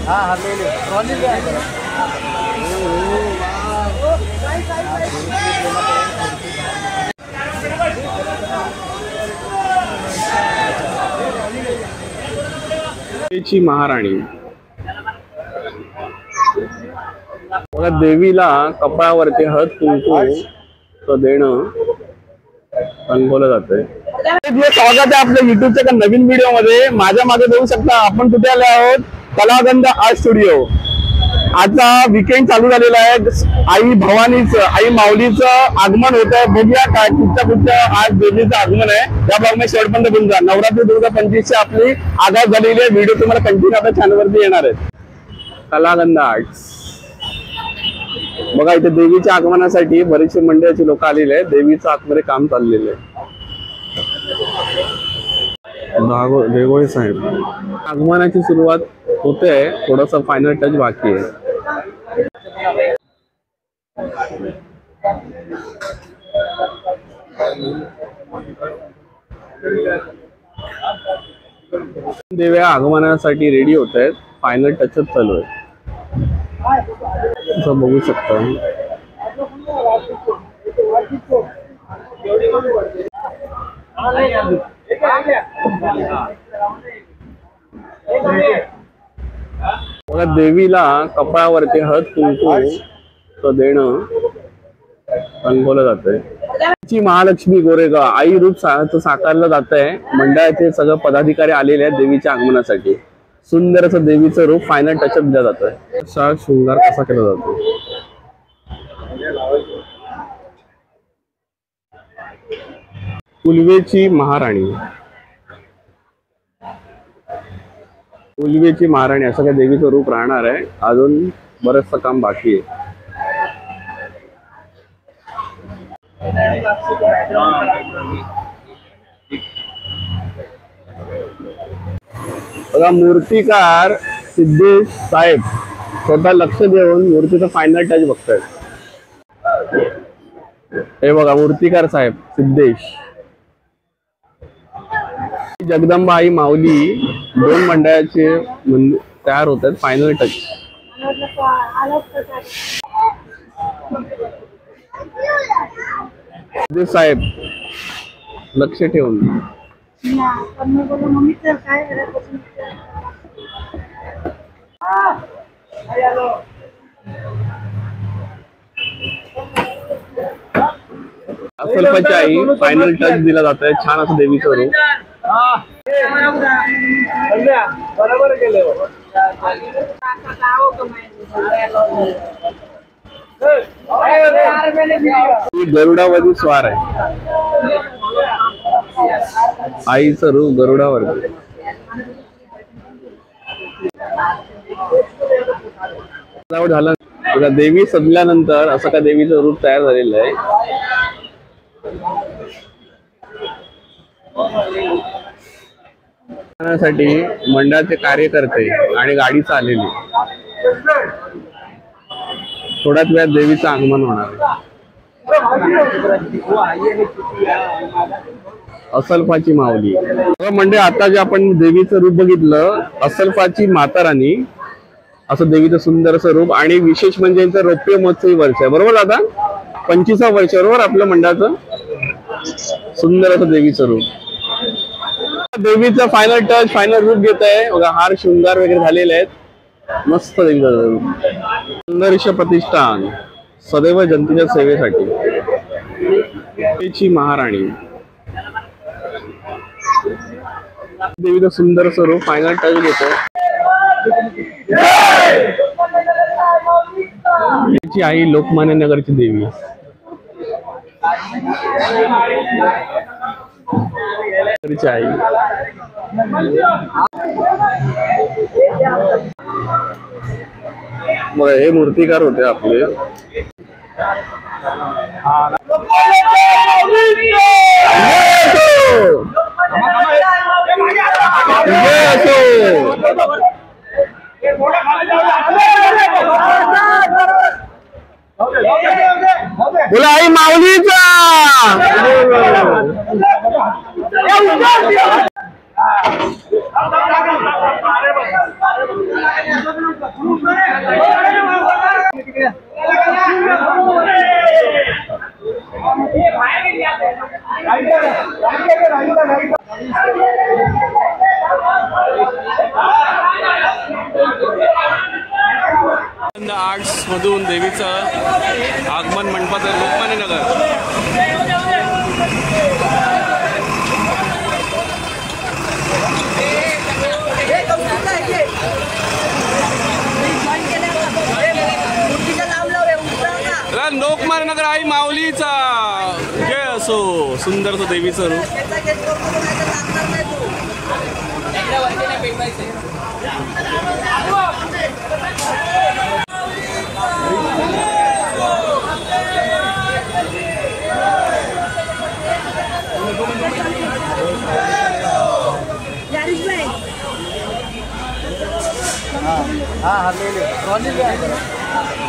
हाँ हाँ ले ले ट्रॉली ले देवीची महाराणी बघा, देवीला कपाळावरती हळद कुंकू देणं अनुभवलं जातंय। स्वागत आहे आपल्या युट्यूबच्या एका नवीन व्हिडिओ मध्ये। माझ्या मागे बघू शकता आपण कुठे आले आहोत, कलागंध आर्ट स्टुडिओ। आता वीकेंड चालू झालेला आहे, आई भवानीचं आई माऊलीचं आगमन होत आहे। बघूया काय कुठच्या आज देवीचं आगमन आहे, या ब्लॉग मध्ये शेवटपर्यंत बघून जा। नवरात्री 2025 ची आपली आगाज झालेली आहे, व्हिडिओ तुम्हाला कंटिन्यू आपल्या चॅनल वरती येणार आहेत। कलागंध आर्ट्स बघा, इथे देवीच्या आगमनासाठी बरेचसे मंडळाची लोक आलेले आहेत। देवीचं आतमध्ये काम चाललेलं आहे। देगोळे साहेब आगमनाची सुरुवात होते, थोडंसं फायनल टच बाकी आहे। देव्या आगमनासाठी रेडी होत आहेत, फायनल टचच चालू आहे असं बघू शकता। बघा, देवीला कपाळावरती हळद कुंकू देणं अनुभवलं जातंय। महालक्ष्मी गोरेगाव आई रूप साकारलं जात आहे। मंडळाचे सगळे पदाधिकारी आलेले आहेत देवीच्या आगमनासाठी। सुंदर असं देवीचं रूप फायनल टचअप दिलं जात आहे। असा शृंगार कसा केला जातो, उल्वेची महाराणी उल्वेची महाराणी असं काय देवीचं रूप राहणार आहे। अजून बरंचसं काम बाकी आहे। बघा, मूर्तिकार सिद्धेश साहेब स्वतः लक्ष देऊन मूर्तीचं फायनल टच बघतायत। हे बघा, मूर्तिकार साहेब सिद्धेश। जगदंबा आई माऊली दोन मंडळाचे तयार होत आहेत, फायनल टच। सिद्धेश साहेब लक्ष ठेवून अफलपाची आई फायनल टच दिला जात आहे। छान असं देवीचं रूप। बरोबर केलं। गरुडावरती स्वार आहे, आईचं रूप गरुडावरती। झालं बघा, देवी सजल्यानंतर असं का देवीचं रूप तयार झालेलं आहे। साठी मंडळाचे कार्यकर्ते आणि गाडी चाललेली। थोड्याच वेळात देवीचं आगमन होणार आहे। असलफाची माऊली म्हणजे आता जे आपण देवीचं रूप बघितलं, असलफाची माता राणी असं देवीचं सुंदर असं रूप। आणि विशेष म्हणजे यांचं रौप्य महोत्सवी वर्ष आहे, बरोबर। आता 25वा वर्ष बरोबर आपल्या मंडळाचं। सुंदर असं देवीचं रूप, देवीचं फायनल टच फायनल रूप घेत आहे बघा। हार शृंगार वगैरे झालेले आहेत, मस्त देवीचं रूप। सुंदरश प्रतिष्ठान सदैव जनतेच्या सेवेसाठी देवीची महाराणी देवीचं सुंदर असं रूप फायनल टच घेतो। त्याची आई लोकमान्य नगरची देवी। आई मग हे मूर्तिकार होते आपले। बोला आई माऊलीचा। आर्ट्स मधून देवीचं आगमन मंडपात आहे लोकमान्य नगर. लोकमान्य नगर आई माऊलीचा जय असो. सुंदरचं देवीचं रूप. हाँ हाँ ले ले ट्रॉली ले